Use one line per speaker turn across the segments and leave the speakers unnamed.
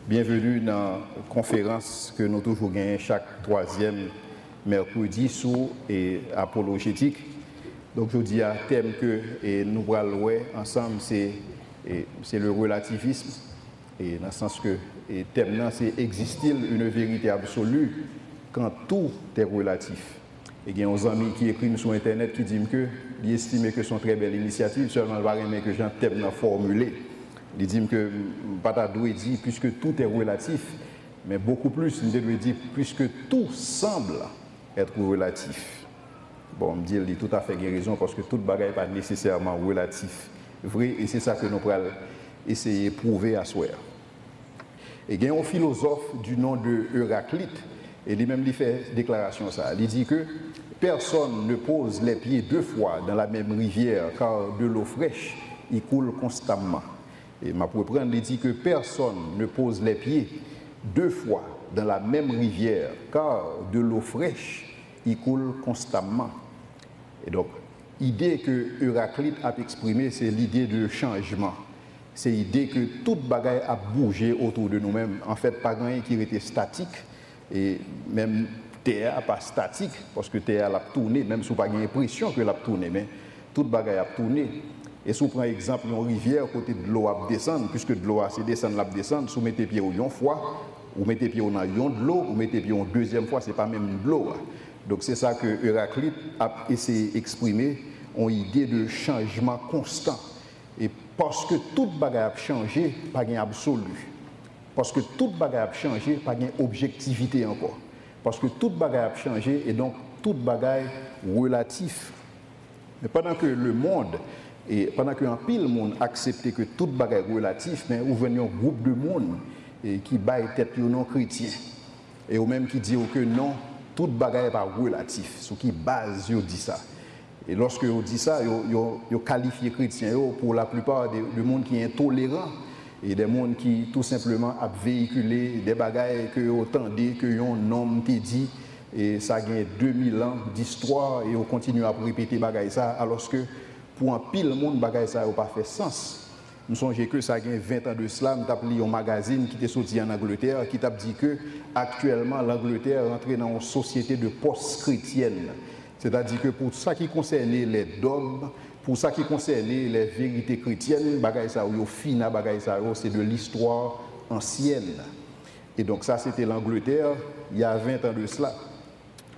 Bienvenue dans la conférence que nous toujours gagnons chaque troisième mercredi sous et apologétique. Donc je dis à thème que nous allons voir ensemble, c'est le relativisme. Et dans le sens que le thème là, c'est existe-t-il une vérité absolue quand tout est relatif. Et il y a des amis qui écrivent sur Internet qui disent qu'ils estiment que c'est une très belle initiative, seulement ils ne que j'ai un thème formulé. Ils disent que Patadou dit puisque tout est relatif, mais beaucoup plus, il doit dire puisque tout semble être relatif. Bon, on me dit tout à fait raison parce que toute bagaille n'est pas nécessairement relatif, vrai, et c'est ça que nous allons essayer de prouver à soi. Et il y a un philosophe du nom de Héraclite, et lui-même il fait déclaration ça. Il dit que personne ne pose les pieds deux fois dans la même rivière, car de l'eau fraîche y coule constamment. Et ma propre il dit que personne ne pose les pieds deux fois dans la même rivière, car de l'eau fraîche y coule constamment. Et donc, l'idée que Héraclite a exprimée, c'est l'idée de changement. C'est l'idée que toute bagaille a bougé autour de nous-mêmes. En fait, pas rien qui était statique, et même Terre n'est pas statique, parce que Terre a tourné, même si on n'a pas l'impression que a tourné, mais toute bagaille a tourné. Et si on prend exemple une rivière, côté de l'eau à descendre, puisque de l'eau c'est descendre, la descendre, si vous mettez pied une fois, vous mettez pied dans une de l'eau, vous mettez pied une deuxième fois, ce n'est pas même de l'eau. Donc c'est ça que Héraclite a essayé d'exprimer, une idée de changement constant. Et parce que toute bagaille a changé, pas gain absolu. Parce que toute bagaille a changé, pas gain objectivité encore. Parce que toute bagaille a changé et donc toute bagaille relatif. Mais pendant que le monde et pendant qu'un pile monde acceptait que toute bagaille relatif, mais où venait un groupe de monde qui baille tête non chrétien et ou même qui dit que non, toute bagaille n'est pas relatif, ce qui base yo dit ça. Et lorsque on dit ça, yo qualifie chrétien pour la plupart des monde qui est intolérant et des monde qui tout simplement a véhiculé des bagailles que vous entendez que un homme te dit et ça gagne 2000 ans d'histoire et on continue à répéter bagaille ça alors que pour un pile monde bagaille ça n'a pas fait sens. Nous songeons que ça a 20 ans de cela, nous avons lu un magazine qui était sorti en Angleterre qui t'a dit que actuellement l'Angleterre est entrée dans une société de post-chrétienne. C'est-à-dire que pour ça qui concerne les dogmes, pour ça qui concerne les vérités chrétiennes, bagaille ça ou fina bagaille ça c'est de l'histoire ancienne. Et donc ça c'était l'Angleterre il y a 20 ans de cela.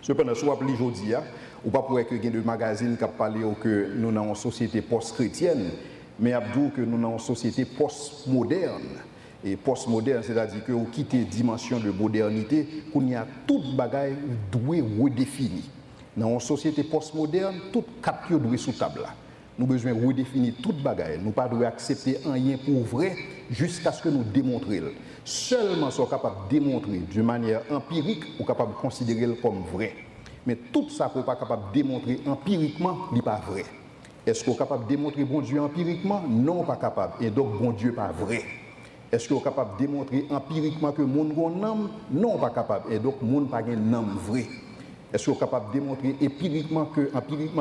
Cependant, si vous appelez aujourd'hui, ou pas pour que il y ait des magazines qui parlent que nous sommes une société post-chrétienne, mais abdou que nous sommes une société post-moderne. Et post-moderne, c'est-à-dire que vous quittez la dimension de modernité, qu'on y a toute bagaille doit redéfinir. Dans une société post-moderne, toute cap doit sous table. Nous avons besoin de redéfinir toute bagaille. Nous ne pouvons pas accepter rien pour vrai jusqu'à ce que nous démontrions. Seulement sont capables de démontrer de manière empirique ou capables de considérer comme vrai. Mais tout ça qu'on n'est pas capable de démontrer empiriquement, n'est pas vrai. Est-ce qu'on est capable de démontrer bon Dieu empiriquement? Non, pas capable. Et donc bon Dieu pas vrai. Est-ce qu'on est capable de démontrer empiriquement que monde a un âme? Non, pas capable. Et donc monde pas un âme vrai. Est-ce qu'on est capable de démontrer empiriquement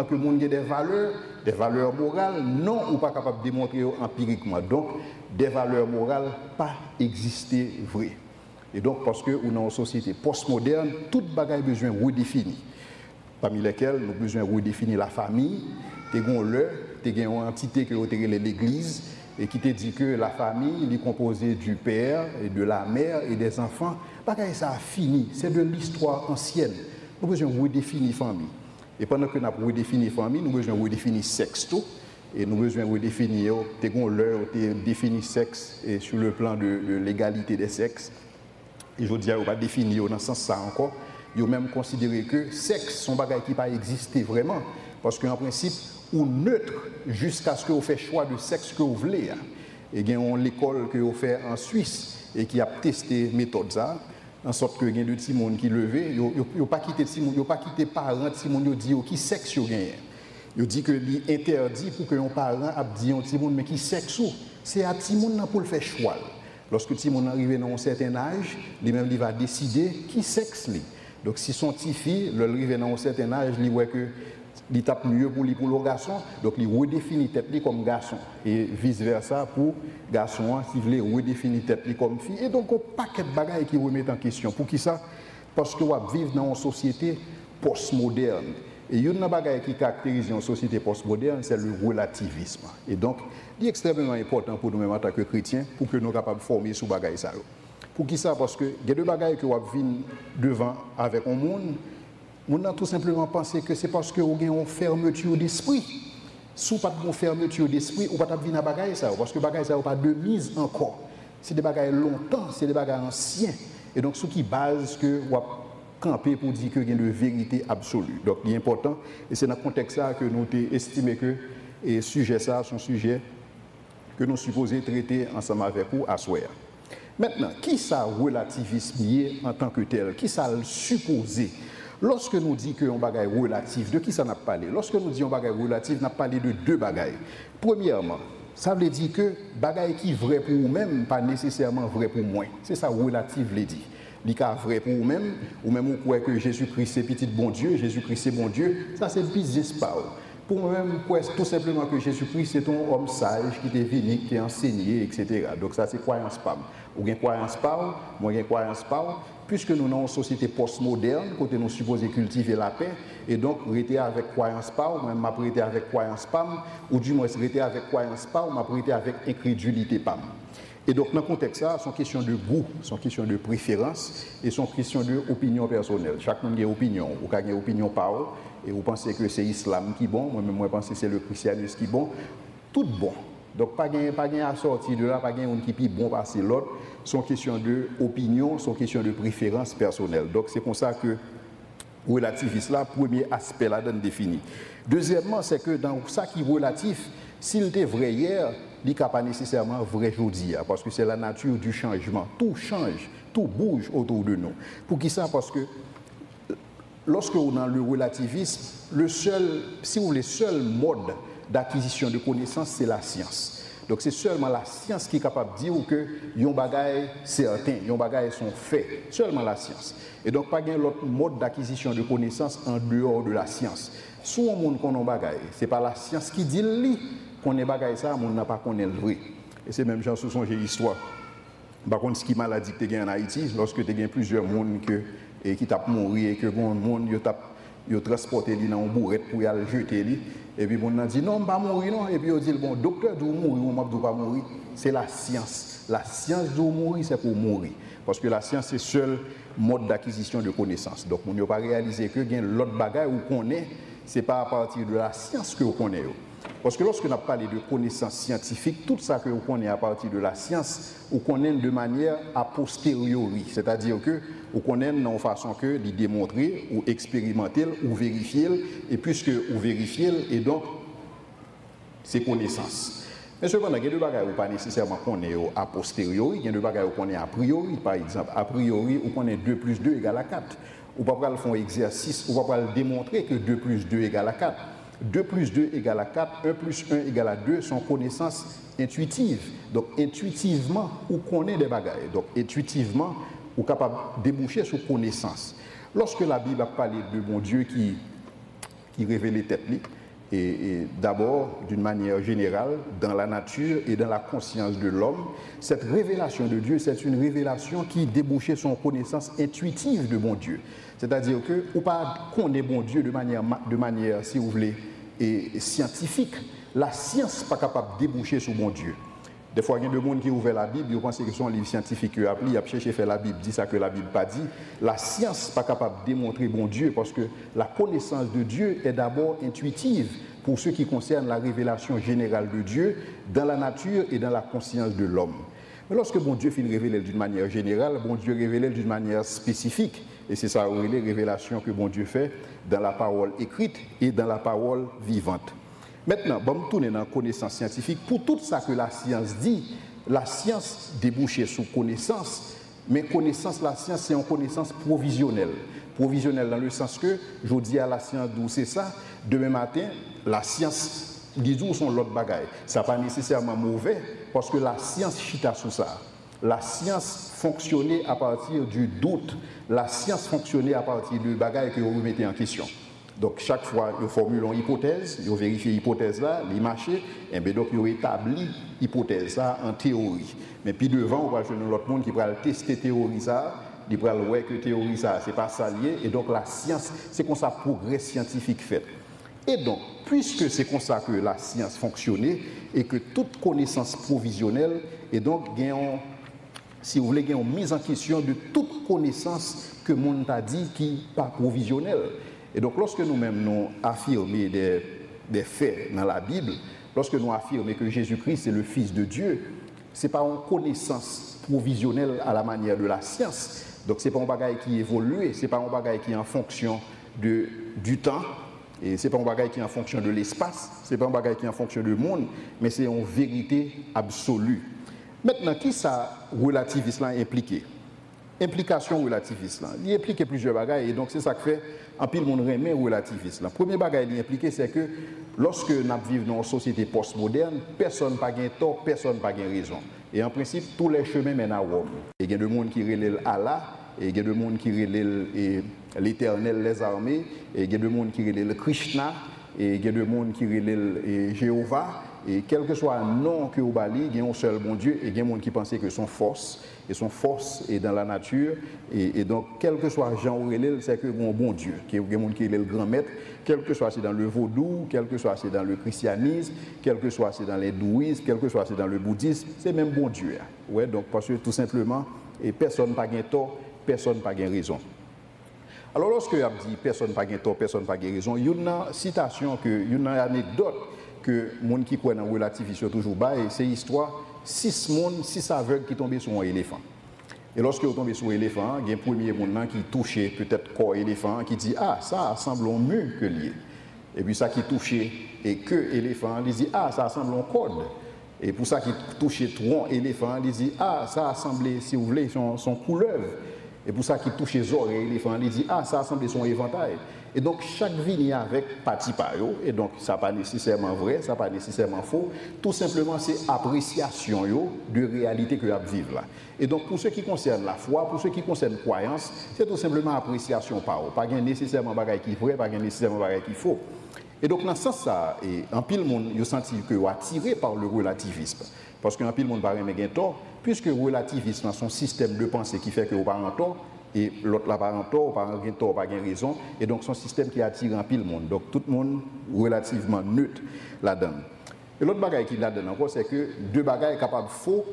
que le monde a des valeurs morales? Non, on n'est pas capable de démontrer empiriquement. Donc, des valeurs morales pas exister vraies. Et donc, parce que nous sommes une société postmoderne, toute bagaille a besoin de redéfinir. Parmi lesquelles, nous avons besoin de redéfinir la famille. Tu as une entité que l'Église et qui te dit que la famille est composée du père et de la mère et des enfants. Bagaille ça a fini, c'est de l'histoire ancienne. Nous avons besoin de redéfinir la famille. Et pendant que nous avons redéfini la famille, nous avons besoin de redéfinir le sexe tout. Et nous avons besoin de redéfinir, définir le sexe et sur le plan de l'égalité des sexes. Et je dis, on va définir dans ce sens ça encore. Ils ont même considéré que le sexe, son bagage qui pas existé vraiment. Parce qu'en principe, ou neutre jusqu'à ce que vous fassiez choix de sexe que vous voulez. Et il y a l'école que vous faites en Suisse et qui a testé la méthode ça. En sorte que il y a deux petits monde qui levé, ils n'ont pas quitté les parents de petits monde, ils disent qui sexe ils gagnent. Ils disent que l'interdit pour que les parents disent un petit monde mais qui sexe c'est à petit monde pour le faire choix. Lorsque petit monde arrive dans un certain âge, lui-même il va décider qui sexe lui. Donc si son petit fille, le arrive dans un certain âge, il voit que l'étape mieux pour le garçon, donc il redéfinit tête comme garçon et vice versa pour garçon qui veut redéfinir tête comme fille et donc un paquet de bagages qui remettent en question. Pour qui ça? Parce que on vit dans une société postmoderne et une des bagages qui caractérise une société postmoderne, c'est le relativisme. Et donc, il est extrêmement important pour nous-mêmes en tant que chrétiens pour que nous soyons capables de former sous bagages ça. Pour qui ça? Parce que il y a deux bagages que on vient devant avec un monde. On a tout simplement pensé que c'est parce que vous avez une fermeture d'esprit. Si vous n'avez pas de fermeture d'esprit, vous ne pouvez pas venir à bagaille ça. Parce que bagaille ça n'a pas de mise encore. C'est des bagailles longtemps, c'est des bagailles anciens. Et donc, ce qui base que vous camper pour dire qu'il y a une vérité absolue. Donc, il est important. Et c'est dans ce contexte ça que nous avons estimé que le sujet ça, son sujet que nous supposons traiter ensemble avec vous à soir. Maintenant, qui ça relativisme en tant que tel? Qui ça le supposé? Lorsque nous disons qu'on bagaille relatif, de qui ça n'a pas parlé? Lorsque nous disons bagaille relatif, n'a pas parlé de deux bagailles. Premièrement, ça veut dire que bagaille qui est vrai pour vous-même, pas nécessairement vrai pour moi. C'est ça relatif veut dire. Il est vrai pour vous-même, ou même vous croyez que Jésus-Christ c'est petit bon Dieu, Jésus-Christ c'est bon Dieu, ça c'est business power. Pour moi-même, tout simplement que Jésus-Christ c'est un homme sage qui est venu, qui est enseigné, etc. Donc ça c'est croyance pas. Ou bien croyance pas, moi j'ai croyance pas. Puisque nous sommes une société postmoderne, côté nous supposons cultiver la paix, et donc rester avec croyance pas, ou même m'apprêter avec croyance pas, ou du moins rester avec croyance pas, ou m'apprêter avec incrédulité pas. Et donc dans le contexte ça, c'est une question de goût, c'est une question de préférence, et c'est une question d'opinion personnelle. Chacun a une opinion, ou a une opinion par et vous pensez que c'est l'islam qui est bon, moi-même je pense que c'est le christianisme qui est bon, tout bon. Donc, pas de à sortir de là, pas de qui est bon passer l'autre. C'est une question d'opinion, c'est une question de préférence personnelle. Donc, c'est comme ça que relativisme là, premier aspect là, donne défini. Deuxièmement, c'est que dans ça qui est relatif, s'il était vrai hier, il n'est pas nécessairement vrai aujourd'hui, parce que c'est la nature du changement. Tout change, tout bouge autour de nous. Pour qui ça? Parce que lorsque on a le relativisme, si vous voulez, le seul mode d'acquisition de connaissances, c'est la science. Donc c'est seulement la science qui est capable de dire que yon bagay certain, yon bagay sont faits. Seulement la science. Et donc pas gain l'autre mode d'acquisition de connaissances en dehors de la science. Si on monde qu'on bagay, c'est pas la science qui dit li qu'on est bagay ça, on n'a pas qu'on est le vrai. Et c'est même genre sous son histoire. Par contre, ce qui maladie que tu as en Haïti, lorsque tu as plusieurs monde qui tapent mourir et que bon monde yo transporté li dans une bourrette pour y aller jeter li et puis on a dit non pas mourir non et puis on dit bon docteur doit mourir ou m'a pas mourir, c'est la science doit mourir, c'est pour mourir parce que la science c'est le seul mode d'acquisition de connaissances. Donc on n'a pas réalisé que gain l'autre bagaille où connaît, c'est pas à partir de la science que on connaît. Parce que lorsque on a parlé de connaissances scientifiques, tout ça que vous connaissez à partir de la science, vous connaissez de manière a posteriori. C'est-à-dire que vous connaissez de façon que de démontrer, ou expérimenter, ou vérifier, et puisque vous vérifiez, et donc, c'est connaissances. Mais cependant, il y a deux bagages où pas nécessairement connaître a posteriori, il y a deux bagages où connaître a priori, par exemple. A priori, vous connaissez 2 plus 2 égale à 4. Ou pas faire un exercice, ou pas démontrer que 2 plus 2 égale à 4. 2 plus 2 égale à 4, 1 plus 1 égale à 2 sont connaissances intuitives. Donc, intuitivement, on connaît des bagages. Donc, intuitivement, on est capable de déboucher sur connaissance. Lorsque la Bible a parlé de bon Dieu qui révèle les têtes, et d'abord, d'une manière générale, dans la nature et dans la conscience de l'homme, cette révélation de Dieu, c'est une révélation qui débouchait sur une connaissance intuitive de bon Dieu. C'est-à-dire que, ou pas qu'on est bon Dieu de manière, si vous voulez, et scientifique, la science n'est pas capable de déboucher sur bon Dieu. Des fois, il y a des gens qui ouvrent la Bible, ils pensent que c'est un livre scientifique qu'ils appliquent, ils cherchent à faire la Bible, dit ça que la Bible n'a pas dit. La science n'est pas capable de démontrer bon Dieu parce que la connaissance de Dieu est d'abord intuitive pour ce qui concerne la révélation générale de Dieu dans la nature et dans la conscience de l'homme. Mais lorsque bon Dieu finit révéler d'une manière générale, bon Dieu révèle d'une manière spécifique. Et c'est ça les révélations que bon Dieu fait dans la parole écrite et dans la parole vivante. Maintenant, on va tourner dans la connaissance scientifique. Pour tout ça que la science dit, la science débouche sur connaissance, mais connaissance, la science, c'est une connaissance provisionnelle. Provisionnelle dans le sens que, je dis à la science d'où c'est ça, demain matin, la science, disons, sont l'autre bagaille. Ça n'est pas nécessairement mauvais, parce que la science chita sur ça. La science fonctionnait à partir du doute. La science fonctionnait à partir de bagailles que vous remettez en question. Donc chaque fois, ils formulent une hypothèse, ils vérifient l'hypothèse là, les marchés, et bien donc ils établissent l'hypothèse là en théorie. Mais puis devant, on va jouer l'autre monde qui va tester théorie ça, il va voir que théorie ça, c'est pas ça lié, et donc la science, c'est comme ça progrès scientifique fait. Et donc, puisque c'est comme ça que la science fonctionnait, et que toute connaissance provisionnelle, et donc, si vous voulez, il y a une mise en question de toute connaissance que le monde a dit qui n'est pas provisionnelle. Et donc, lorsque nous-mêmes nous affirmons des faits dans la Bible, lorsque nous affirmons que Jésus-Christ est le Fils de Dieu, ce n'est pas une connaissance provisionnelle à la manière de la science. Donc, ce n'est pas un bagage qui évolue, ce n'est pas un bagage qui est en fonction du temps, et ce n'est pas un bagage qui est en fonction de l'espace, ce n'est pas un bagage qui est en fonction du monde, mais c'est une vérité absolue. Maintenant, qui ça relativisme impliqué? Implication relativiste. Il implique plusieurs bagages et donc c'est ça que fait en pile monde remet relativiste. Le premier bagage qui impliqué c'est que lorsque nous vivons dans une société postmoderne, personne n'a pas de tort, personne n'a pas de raison. Et en principe, tous les chemins mènent à Rome. Il y a des gens qui relèvent Allah, et il y a des gens qui relèvent l'Éternel, les armées, et il y a des gens qui relèvent Krishna, et il y a des gens qui relèvent Jéhovah. Et quel que soit le nom que vous bali, il y a un seul bon Dieu, et il y a des gens qui pensent que son force est dans la nature. Et donc, quel que soit Jean Aurélien, c'est que un bon Dieu, qui est des gens qui est le grand maître, quel que soit c'est dans le vaudou, quel que soit c'est dans le christianisme, quel que soit c'est dans l'hindouisme, quel que soit c'est dans le bouddhisme, c'est même bon Dieu. Ouais, donc, parce que tout simplement, et personne n'a pas de tort, personne n'a pas de raison. Alors, lorsque je dis personne n'a pas de tort, personne n'a pas de raison, il y a une citation, il y a une anecdote que les gens qui croient dans le relativisme toujours bas, c'est l'histoire 6 aveugles qui tombaient sur un éléphant. Et lorsque vous tombez sur un éléphant, il y a un premier monde qui touchait peut-être corps éléphant, qui dit ah ça semble mieux que lié. Et puis ça qui touchait et que éléphant, il dit ah ça semble un code. Et pour ça qui touchait tronc éléphant, il dit ah ça semble si vous voulez son couleuvre. Et pour ça qui touchait les oreilles éléphant, il dit ah ça semble son éventail. Et donc, chaque vie est avec parti par eux. Et donc, ça n'est pas nécessairement vrai, ça n'est pas nécessairement faux. Tout simplement, c'est appréciation de réalité que vous vivez là. Et donc, pour ce qui concerne la foi, pour ce qui concerne la croyance, c'est tout simplement appréciation par eux. Pas nécessairement bagage qui est vrai, pas nécessairement bagage qui est faux. Et donc, dans ce sens, ça, en pile monde, ils ont senti que attiré par le relativisme. Parce qu'en pile monde, pas un tort, puisque le relativisme, c'est un système de pensée qui fait que vous pas en tort. Et l'autre là pas en tort, pas en tort, pas en raison. Et donc, son système qui attire en pile monde. Donc, tout le monde relativement neutre là-dedans. Et l'autre bagaille qui est là-dedans encore, c'est que deux bagailles sont capables de faux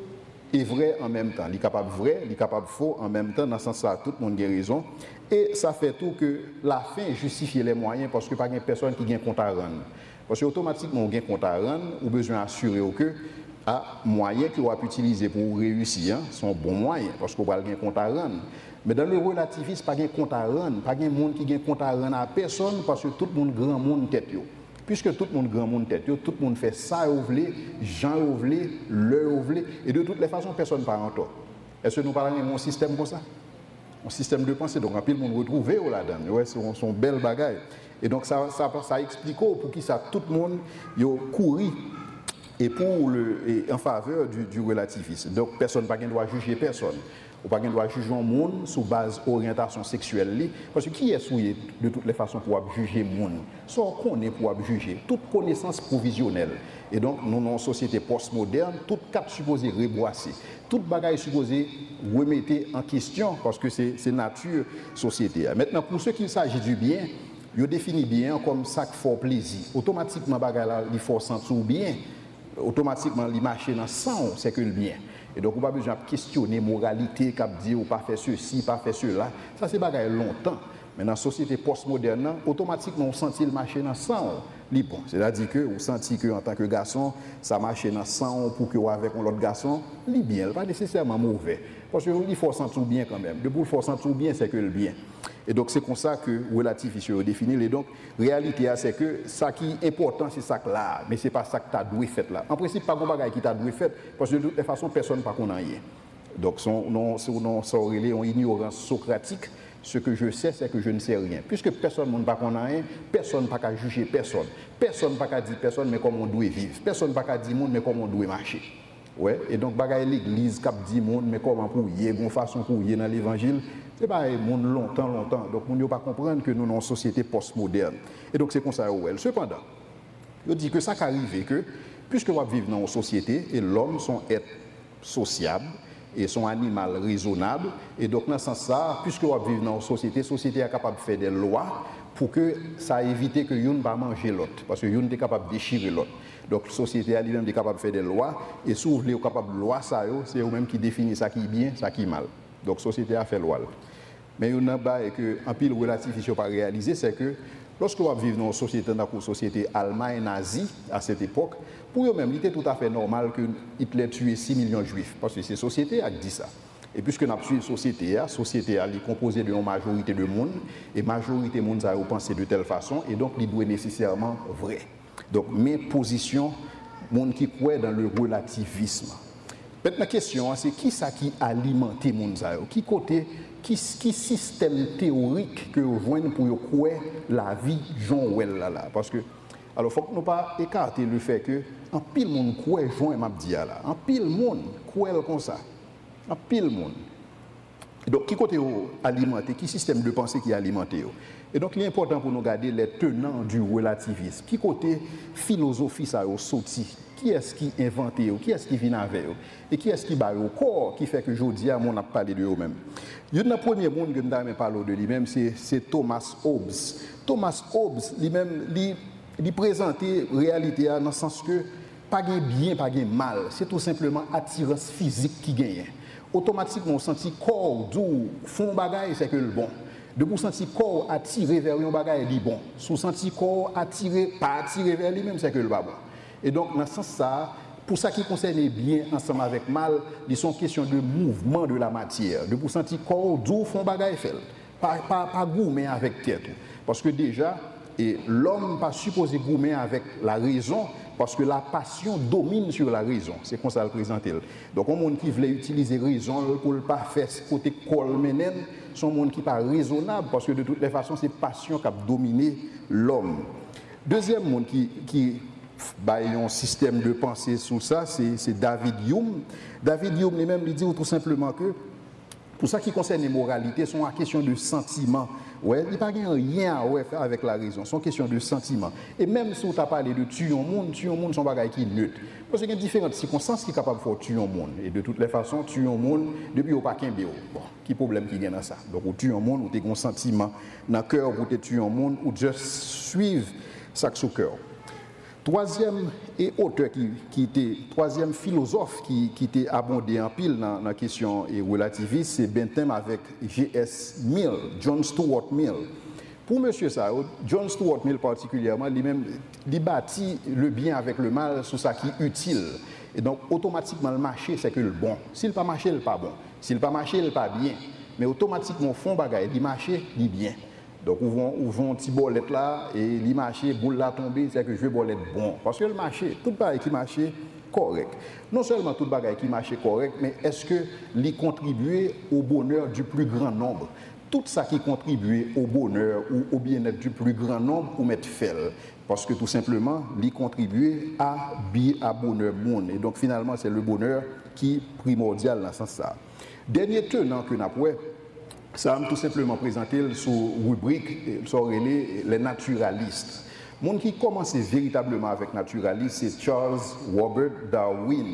et vrai en même temps. Il est capable de vrai, il est capable de faux en même temps. Dans ce sens-là, tout le monde a raison. Et ça fait tout que la fin justifie les moyens parce que pas de personne qui a un compte à rendre. Parce qu'automatiquement, on a un compte à rendre, on a besoin d'assurer que moyens que vous utiliser pour réussir sont bons moyens parce qu'on va avoir un compte à rendre. Mais dans le relativisme, pas de compte à rendre, pas de monde qui a un compte à rendre à personne parce que tout le monde grand monde tête. Puisque tout le monde grand monde tête, tout le monde fait ça ou voulez, Jean ou voulez, le ou voulez, et de toutes les façons, personne ne parle en tort. Est-ce que nous parlons d'un système comme ça? Un système de pensée, donc un peu le monde retrouvé là-dedans. Ouais, c'est son bel bagage. Et donc ça explique pour qui ça tout le monde couru et en faveur du relativisme. Donc personne ne doit juger personne. Ou pas doit juger un monde sous base orientation sexuelle. Parce que qui est souillé de toutes les façons pour juger le monde? Soit qu'on est pour juger toute connaissance provisionnelle. Et donc, nous, dans une société postmoderne, tout cap supposé reboisser. Toute bagaille supposé remettre en question parce que c'est nature société. Maintenant, pour ceux qui s'agit du bien, ils définissent bien comme ça qui fait plaisir. Automatiquement, bagaille là, il faut sentir bien. Automatiquement, il marche dans le sang, c'est que le bien. Et donc, on n'a pas besoin de questionner la moralité, cap dire ou pas faire ceci, pas faire cela. Ça, c'est bagaille longtemps. Mais dans la société postmoderne, automatiquement, on sentit le marché dans le sang. Bon. C'est-à-dire que vous sentez qu'en tant que garçon, ça marche dans le sang pour que vous avec un autre garçon, c'est bien, pas nécessairement mauvais. Parce qu'il faut sentir bien quand même. Depuis qu'il faut sentir bien, c'est que le bien. Et donc, c'est comme ça que relativisme est défini. Et donc, la réalité, c'est que ça qui est important, c'est ça là. Mais ce n'est pas ça que tu as doué fait là. En principe, pas de bagage qui t'a doué fait, parce que de toute façon, personne ne connaît rien. Donc, son une ignorance socratique. Ce que je sais, c'est que je ne sais rien. Puisque personne ne connaît rien, personne ne peut juger personne. Personne ne peut dire personne, mais comment on doit vivre. Personne ne peut dire monde, mais comment on doit marcher. Ouais, et donc bagaille l'église cap dit monde mais comment pour y une façon pour y dans l'évangile, c'est pas monde longtemps. Donc on ne pas comprendre que nous dans une société postmoderne. Et donc c'est comme ça ouais. Cependant, je dis que ça qu'arrive que puisque on vit dans une société et l'homme sont être sociable et son animal raisonnable et donc dans ce sens ça puisque on vit dans une société est capable de faire des lois pour que ça évite que yon pas manger l'autre parce que yon est capable de déchirer l'autre. Donc la société elle-même est capable de faire des lois et si vous voulez capable de loi ça c'est eux même qui définit ça qui est bien, ça qui est mal. Donc la société a fait loi. Mais il y a un que en pile relatif pas réalisé c'est que lorsque vous vivez dans une société allemande nazie à cette époque, pour eux-mêmes, il était tout à fait normal que Hitler tue 6 millions de juifs, parce que c'est la société qui dit ça. Et puisque nous avons suivi la société est composée d'une majorité de monde, et la majorité de monde a pensé de telle façon, et donc il doit nécessairement vrai. Donc mes positions, monde qui croit dans le relativisme. Maintenant, la question, c'est qui ça qui alimente les gens? Qui côté, qui système théorique que vous voyez pour croire la vie Jean Well là? Parce que, alors, il faut que nous pas écarter le fait que en pile monde croit Jean et Mabdia là. En pile monde croit comme ça. En pile monde. Donc, qui côté alimenté, qui système de pensée qui est alimenté? Et donc, il est important pour nous garder les tenants du relativisme. Qui côté philosophie ça est sorti? Qui est-ce qui invente? Qui est-ce qui vient avec? Et qui est-ce qui bat au corps qui fait que aujourd'hui, on a parlé de eux-mêmes? Le premier monde que nous avons parlé de lui-même, c'est Thomas Hobbes. Thomas Hobbes, lui-même, il présentait la réalité dans le sens que pas de bien, pas de mal. C'est tout simplement attirance physique qui gagne. Automatiquement, on sent corps d'où font bagaille, c'est que le bon. De vous sentir corps attiré vers un bagaille, dit bon. Sous sentir corps attiré, pas attiré vers lui-même, c'est que le pas bon. Et donc, dans ce sens ça, pour ça qui concerne bien ensemble avec mal, ils sont question de mouvement de la matière. De vous sentir corps d'où font bagaille fait. Pas gourmet avec tête. Parce que déjà, l'homme pas supposé gourmet avec la raison, parce que la passion domine sur la raison. C'est comme ça le présenter. Donc, un monde qui voulait utiliser raison pour ne pas faire ce côté colmenen, c'est un monde qui n'est pas raisonnable, parce que de toutes les façons, c'est passion qui a dominé l'homme. Deuxième monde qui a un système de pensée sur ça, c'est David Hume. David Hume lui-même il dit tout simplement que pour ça qui concerne les moralités, c'est une question de sentiment. Ouais, il n'y a pas rien à faire avec la raison, c'est une question de sentiment. Et même si on t'a parlé de tuer un monde, c'est un bagage qui est neutre. Parce qu'il y a différentes circonstances qui sont capables de faire tuer un monde. Et de toutes les façons, tuer un monde, depuis au pas qu'un béo. Bon, qui problème qui gagne dans ça? Donc, on tue un monde, on a un sentiment dans le cœur, pour tuer un monde, ou juste suivre ça sous cœur. Troisième auteur troisième philosophe qui était abondé en pile dans la question relativiste, c'est Bentham avec J.S. Mill, John Stuart Mill. Pour monsieur ça, John Stuart Mill particulièrement, lui-même, il bâtit le bien avec le mal sur ça qui est utile. Et donc, automatiquement, le marché, c'est que le bon. S'il ne pas marché, il n'est pas bon. S'il ne pas marché, il n'est pas bien. Mais automatiquement, fond bagaille, il marché, il bien. Donc, ouvrons un petit bolette là, et le marché, boule là tombée, c'est que je veux bolette bon. Parce que le marché, tout bagaille qui marche correct. Non seulement tout bagaille qui marche correct, mais est-ce que l'y contribuer au bonheur du plus grand nombre? Tout ça qui contribue au bonheur ou au bien-être du plus grand nombre, ou mettre fait. Parce que tout simplement, l'y contribuer à bonheur monde. Et donc, finalement, c'est le bonheur qui est primordial dans ce sens-là. Dernier tenant que nous avons, ça va tout simplement présenter sous rubrique sur les naturalistes. Le monde qui commence véritablement avec naturaliste, c'est Charles Robert Darwin.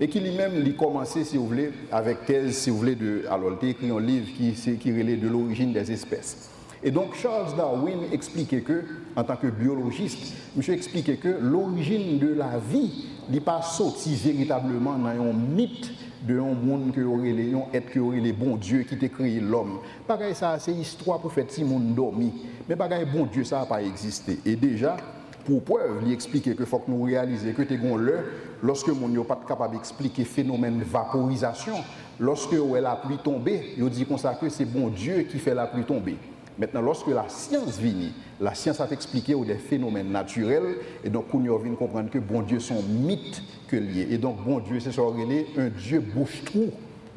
Et qui lui-même a commencé, si vous voulez, avec thèse, si vous voulez, alors il a écrit un livre qui relève de l'origine des espèces. Et donc Charles Darwin expliquait que, en tant que biologiste, monsieur expliquait que l'origine de la vie n'est pas sortie véritablement dans un mythe de un monde que aurait les être que aurait les bons dieux qui t'a créé l'homme. Pareil ça c'est histoire pour faire si monde dormi. Mais pareil bon Dieu ça n'a pas existé. Et déjà pour preuve, il expliquer que faut que nous réaliser que t'es gon l'heure lorsque mon n'est pas capable d'expliquer phénomène de vaporisation, lorsque la pluie tombée, il dit comme ça que c'est bon Dieu qui fait la pluie tomber. Maintenant, lorsque la science vient, la science a expliqué des phénomènes naturels, et donc on vient comprendre que bon Dieu sont mythes que liés. Et donc bon Dieu c'est ça un Dieu bouche-trou,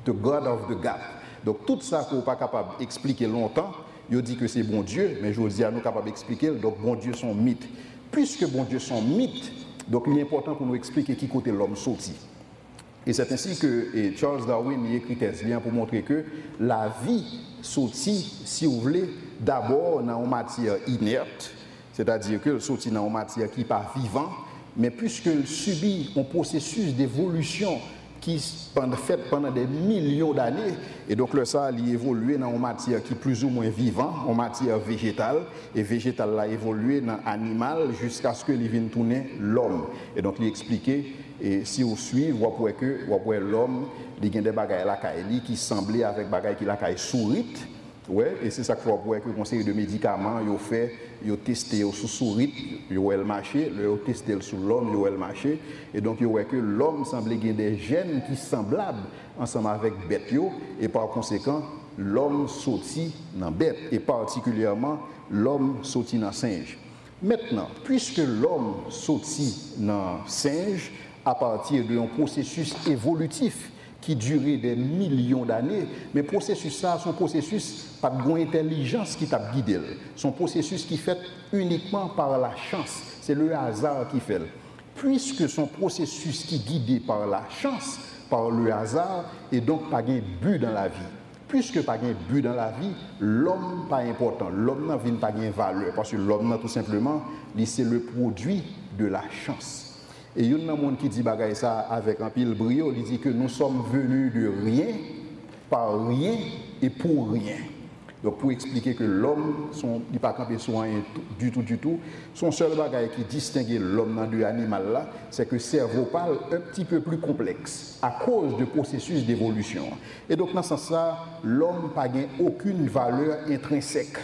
the God of the Gap. Donc tout ça qu'on n'est pas capable d'expliquer longtemps, il dit que c'est bon Dieu, mais je vous dis à nous capable d'expliquer, donc bon Dieu sont mythes. Puisque bon Dieu sont mythes, donc il est important pour nous expliquer qui côté l'homme sorti. Et c'est ainsi que Charles Darwin y écrit bien pour montrer que la vie sortit, si vous voulez, d'abord dans une matière inerte, c'est-à-dire qu'elle sortit dans une matière qui n'est pas vivante, mais puisqu'elle subit un processus d'évolution qui fait pendant des millions d'années, et donc le ça a évolué dans une matière qui est plus ou moins vivante, en matière végétale, et végétale a évolué dans l'animal jusqu'à ce qu'il vienne tourner l'homme. Et donc il expliqué, et si vous suivez, vous voyez que l'homme, il y a des bagailles qui semblaient avec des bagailles qui la sourit. Ouais, et c'est ça qu'il faut voir que le conseil de médicaments, ils ont testé sous souris, ils ont marché, ils ont testé sur l'homme, ils ont marché. Et donc, ils voient que l'homme semblait gagner des gènes qui sont semblables ensemble avec la bête. Et par conséquent, l'homme sortit dans la bête, et particulièrement l'homme sortit dans le singe. Maintenant, puisque l'homme sortit dans le singe, à partir d'un processus évolutif, qui durait des millions d'années, mais processus ça, son processus pas de intelligence qui t'a guidé. Son processus qui fait uniquement par la chance, c'est le hasard qui fait. Puisque son processus qui est guidé par la chance, par le hasard, et donc pas de but dans la vie. Puisque pas de but dans la vie, l'homme pas important, l'homme n'a pas de valeur, parce que l'homme tout simplement, c'est le produit de la chance. Et il y a un monde qui dit bagaille ça avec un pile brio, il dit que nous sommes venus de rien, par rien et pour rien. Donc pour expliquer que l'homme, il n'est pas campé sur rien du tout, son seul bagaille qui distingue l'homme de l'animal là, c'est que le cerveau parle un petit peu plus complexe à cause du processus d'évolution. Et donc dans ce sens-là, l'homme n'a pas aucune valeur intrinsèque.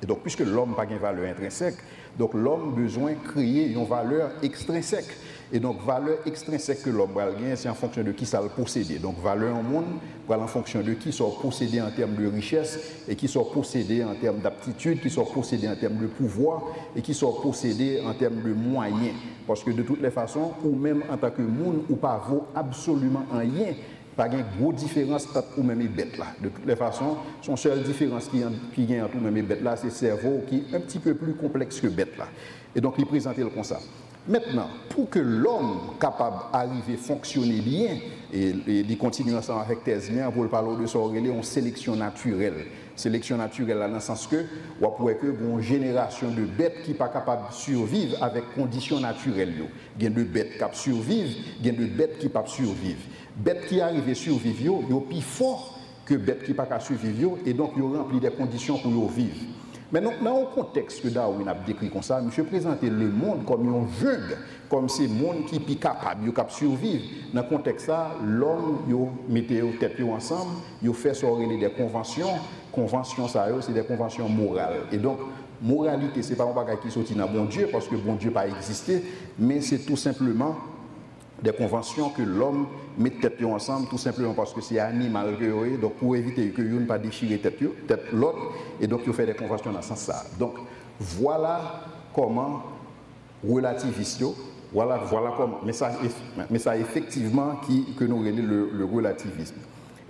Et donc puisque l'homme n'a pas de valeur intrinsèque, donc l'homme a besoin de créer une valeur extrinsèque. Et donc valeur extrinsèque que l'homme va gagner, c'est en fonction de qui ça le possède. Donc valeur en monde, en fonction de qui sont possédés en termes de richesse, et qui sont possédés en termes d'aptitude, qui sont possédés en termes de pouvoir, et qui sont possédés en termes de moyens. Parce que de toutes les façons, ou même en tant que monde, ou pas vaut absolument rien. Pas de grosse différence entre ou même les bêtes là. De toutes les façons, son seule différence qui gagne entre ou même les bêtes là, c'est le cerveau qui est un petit peu plus complexe que bête là. Et donc il présente comme ça. Maintenant, pour que l'homme capable d'arriver à fonctionner bien, et il continue ensemble avec Thèse pour parler de ça, il y a une sélection naturelle. Sélection naturelle dans le sens que, on pourrait que une génération de bêtes qui ne sont pas capables de survivre avec conditions naturelles. Il y a de bêtes qui survivent, il y a de bêtes qui ne peuvent pas survivre. Bêtes qui arrivent à survivre, ils sont plus forts que bêtes qui ne peuvent pas survivre, et donc ils ont rempli des conditions pour vivre. Mais donc, dans le contexte que Darwin a décrit comme ça, M. présentait le monde comme un jungle, comme ces mondes qui sont capables de survivre. Dans ce contexte là, l'homme mettait les têtes ensemble, il fait sortir des conventions. Conventions, c'est des conventions morales. Et donc, moralité, ce n'est pas un bagage qui sortit dans bon Dieu, parce que bon Dieu n'a pas existé, mais c'est tout simplement des conventions que l'homme met tête ensemble, tout simplement parce que c'est animal que donc pour éviter que l'un ne pas déchirer tête l'autre, et donc il fait des conventions dans ce sens-là. Donc voilà comment relativiste, voilà comment, mais ça effectivement que nous relève le relativisme.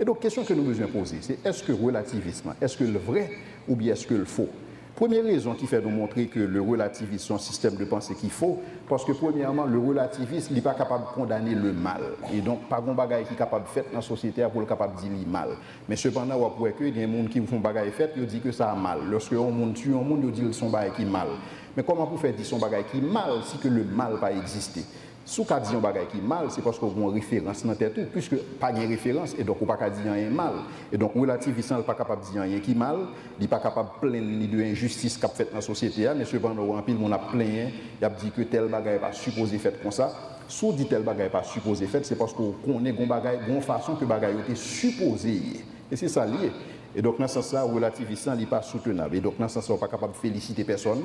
Et donc question que nous devons poser, c'est est-ce que relativisme, est-ce que le vrai ou bien est-ce que le faux? Première raison qui fait nous montrer que le relativisme est un système de pensée qu'il faut, parce que premièrement, le relativisme n'est pas capable de condamner le mal. Et donc, pas de bagaille qui est capable de faire dans la société pour le capable de dire le mal. Mais cependant, on voit qu'il y a des gens qui font bagaille fait, ils disent que ça a mal. Lorsque un monde tue un monde, ils disent que son bagaille qui est mal. Mais comment pour faire dire son bagaille qui est mal si que le mal n'a pas existé? Si on dit un bagage qui est mal, c'est parce qu'on a une référence dans la tête, puisque pas de référence, et donc on ne peut pas dire rien mal. Et donc, relativisme n'est pas capable de dire rien qui est mal, il n'est pas capable de plaindre de l'injustice qu'a fait dans la société, mais cependant, on a plaint, il a dit que tel bagage n'est pas supposé faire comme ça. Si on dit tel bagage n'est pas supposé faire, c'est parce qu'on connaît une façon que le bagage était supposé. Et c'est ça lié. Et donc, dans ce sens-là, le relativisme n'est pas soutenable. Et donc, dans ce sens-là, on n'est pas capable de féliciter personne.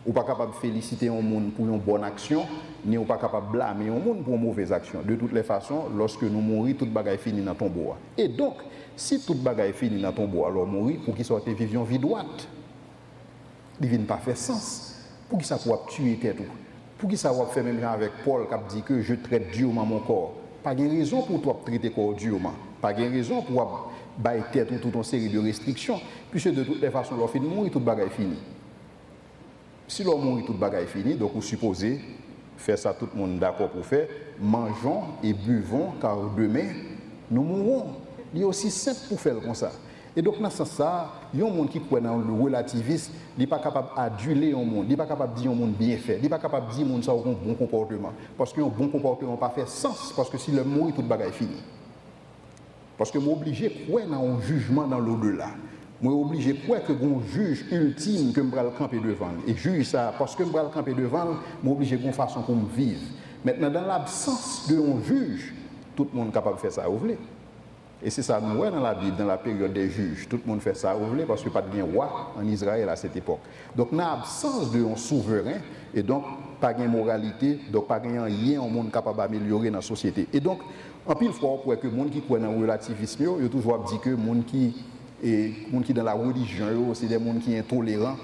On n'est pas capable de féliciter un monde pour une bonne action, ni on n'est pas capable de blâmer un monde pour une mauvaise action. De toutes les façons, lorsque nous mourons, tout bagaille finit dans ton bois. Et donc, si tout bagaille finit dans ton bois, alors mourir, pour qu'il soit vivant vie droite, il ne vient pas faire sens. Pour qu'il soit tuer tête, pour qu'il soit faire même avec Paul qui dit que je traite durement mon corps. Pas de raison pour toi de traiter corps durement. Pas de raison pour bailler tête ou toute une série de restrictions. Puisque de toutes les façons, lorsque nous mourons, tout bagaille finit. Si l'on mourit, tout le bagage est fini, donc vous supposez faire ça tout le monde d'accord pour faire, mangeons et buvons car demain nous mourrons. Il est aussi simple pour faire comme ça. Et donc dans ce sens ça, il y a un monde qui croit dans le relativisme, il n'est pas capable d'aduler un monde, il n'est pas capable de dire un monde bien fait, il n'est pas capable de dire un monde ça a un bon comportement. Parce qu'un bon comportement n'a pas fait sens, parce que si le mourir, tout le bagage est fini. Parce que je suis obligé de croire dans un jugement dans l'au-delà. Je suis obligé de croire que un juge ultime que je vais camper devant. Et juge ça, parce que je vais camper devant, je suis obligé de faire une façon pour me vivre. Maintenant, dans l'absence d'un juge, tout le monde est capable de faire ça, vous voulez. Et c'est ça, nous voyons dans la Bible, dans la période des juges, tout le monde fait ça, vous voulez, parce qu'il n'y a pas de roi en Israël à cette époque. Donc, dans l'absence d'un souverain, et donc, pas de moralité, donc pas de rien au monde capable d'améliorer dans la société. Et donc, en pile fois, pour que les gens qui croient dans le relativisme, ils ont toujours dit que les gens qui dans la religion, c'est des gens qui sont intolérants.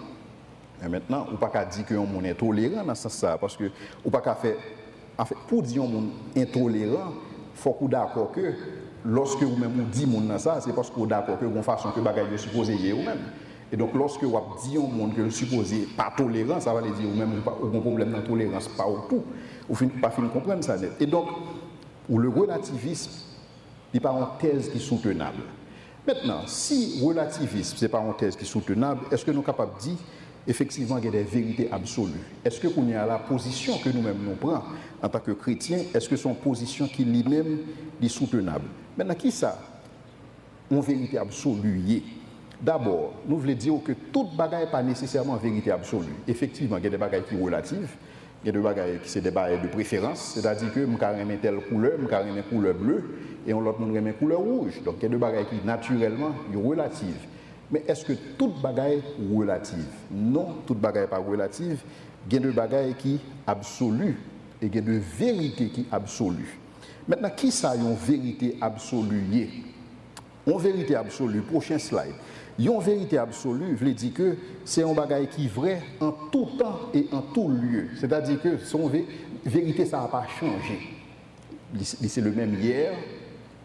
Et maintenant, on ne peut pas dire que les gens sont intolérants dans ce sens, parce que on ne peut pas faire. En fait, pour dire que les gens sont intolérants, il faut qu'on soit d'accord que lorsque vous-même dites que ça, c'est parce que vous êtes d'accord que vous façon que vous supposé vous-même. Et donc, lorsque vous dites au monde que vous supposez pas tolérant, ça va dire vous-même vous un problème de tolérance, pas au tout. Vous ne pas comprendre ça. Et donc, le relativisme n'est pas une thèse qui est soutenable. Maintenant, si relativisme, ce n'est pas une thèse qui est soutenable, est-ce que nous sommes capables de dire effectivement qu'il y a des vérités absolues? Est-ce que qu'on y a la position que nous-mêmes nous prenons en tant que chrétiens, est-ce que son position qui lui-même est soutenable? Maintenant, qui ça? Une vérité absolue. D'abord, nous voulons dire que toute bagaille n'est pas nécessairement vérité absolue. Effectivement, il y a des bagailles qui sont relatives, il y a des bagailles qui sont des bagailles de préférence, c'est-à-dire que je vais telle couleur, je vais couleur bleue, et l'autre je vais couleur rouge. Donc, il y a des bagailles qui naturellement sont relatives. Mais est-ce que toute bagaille est relative? Non, toute bagaille n'est pas relative. Il y a des bagailles qui sont absolues et il y a des vérités qui sont absolues. Maintenant, qui ça une vérité absolue? Une vérité absolue, prochain slide. Une vérité absolue veut dire que c'est un bagaille qui est vrai en tout temps et en tout lieu. C'est-à-dire que son vérité, ça n'a pas changé. C'est le même hier,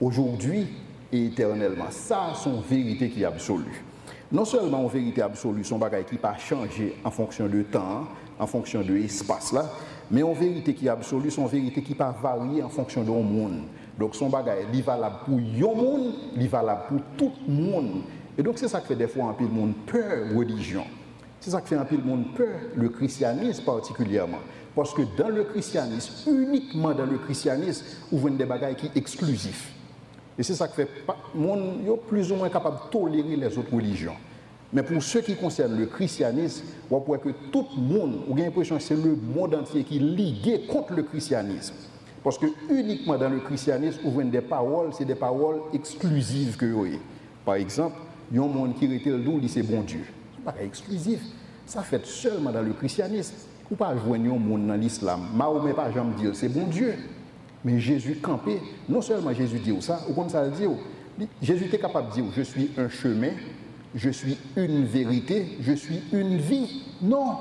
aujourd'hui et éternellement. Ça, c'est une vérité qui est absolue. Non seulement une vérité absolue, son bagaille qui n'a pas changé en fonction de temps, en fonction de l'espace là, mais une vérité qui est absolue, c'est une vérité qui n'a pas varié en fonction de monde. Donc son bagaille, il est valable pour un monde, il est valable pour tout le monde. Et donc c'est ça qui fait des fois un peu de monde peur religion. C'est ça qui fait un peu de monde peur le christianisme particulièrement. Parce que dans le christianisme, uniquement dans le christianisme, vous voyez des bagailles qui sont exclusifs. Et c'est ça qui fait le monde est plus ou moins capable de tolérer les autres religions. Mais pour ce qui concerne le christianisme, on voit que tout le monde, on a l'impression que c'est le monde entier qui est ligué contre le christianisme. Parce que uniquement dans le christianisme, vous voyez des paroles, c'est des paroles exclusives que vous avez. Par exemple, il y a un monde qui était le doux, c'est bon Dieu. Ce n'est pas exclusif. Ça fait seulement dans le christianisme. Vous ne pouvez pas joindre un monde dans l'islam. Mahomet pas jamais dire c'est bon Dieu. Mais Jésus campé, non seulement Jésus dit ça, ou comme ça le dit, Jésus était capable de dire je suis un chemin, je suis une vérité, je suis une vie. Non,